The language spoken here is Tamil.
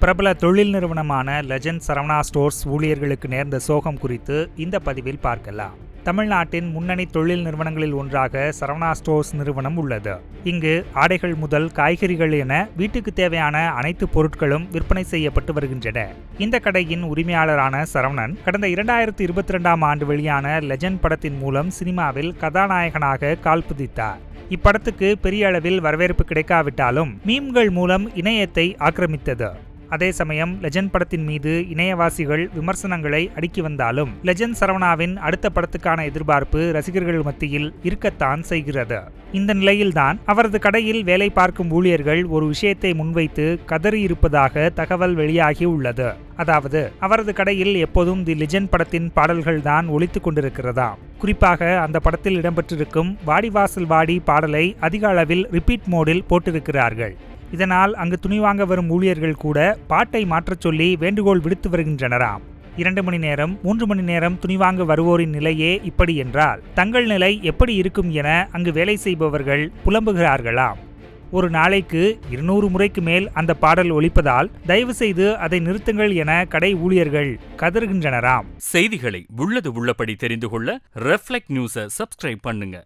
பிரபல தொழில் நிறுவனமான லெஜண்ட் சரவணா ஸ்டோர்ஸ் ஊழியர்களுக்கு நேர்ந்த சோகம் குறித்து இந்த பதிவில் பார்க்கலாம். தமிழ்நாட்டின் முன்னணி தொழில் நிறுவனங்களில் ஒன்றாக சரவணா ஸ்டோர்ஸ் நிறுவனம் உள்ளது. இங்கு ஆடைகள் முதல் காய்கறிகள் என வீட்டுக்கு தேவையான அனைத்து பொருட்களும் விற்பனை செய்யப்பட்டு வருகின்றன. இந்த கடையின் உரிமையாளரான சரவணன் கடந்த 2022ஆம் ஆண்டு வெளியான லெஜண்ட் படத்தின் மூலம் சினிமாவில் கதாநாயகனாக கால் பதித்தார். இப்படத்துக்கு பெரிய அளவில் வரவேற்பு கிடைக்காவிட்டாலும் மீம்கள் மூலம் இணையத்தை ஆக்கிரமித்தது. அதே சமயம் லெஜண்ட் படத்தின் மீது இணையவாசிகள் விமர்சனங்களை அடுக்கி வந்தாலும் லெஜண்ட் சரவணாவின் அடுத்த படத்துக்கான எதிர்பார்ப்பு ரசிகர்கள் மத்தியில் இருக்கத்தான் செய்கிறது. இந்த நிலையில்தான் அவரது கடையில் வேலை பார்க்கும் ஊழியர்கள் ஒரு விஷயத்தை முன்வைத்து கதறியிருப்பதாக தகவல் வெளியாகி உள்ளது. அதாவது அவரது கடையில் எப்போதும் தி லெஜண்ட் படத்தின் பாடல்கள் தான் ஒலித்துக் கொண்டிருக்கிறதாம். குறிப்பாக அந்த படத்தில் இடம்பெற்றிருக்கும் வாடிவாசல் வாடி பாடலை அதிக அளவில் ரிப்பீட் மோடில் போட்டிருக்கிறார்கள். இதனால் அங்கு துணி வாங்க வரும் ஊழியர்கள் கூட பாட்டை மாற்றச் சொல்லி வேண்டுகோள் விடுத்து வருகின்றனராம். 2 மணி நேரம் 3 மணி நேரம் துணி வாங்க வருவோரின் நிலையே இப்படி என்றால் தங்கள் நிலை எப்படி இருக்கும் என அங்கு வேலை செய்பவர்கள் புலம்புகிறார்களாம். ஒரு நாளைக்கு 200 முறைக்கு மேல் அந்த பாடல் ஒலிப்பதால் தயவு செய்து அதை நிறுத்துங்கள் என கடை ஊழியர்கள் கதறுகின்றனராம். செய்திகளை உள்ளது உள்ளபடி தெரிந்து கொள்ள ரெஃப்ளெக்ட் நியூஸை சப்ஸ்கிரைப் பண்ணுங்க.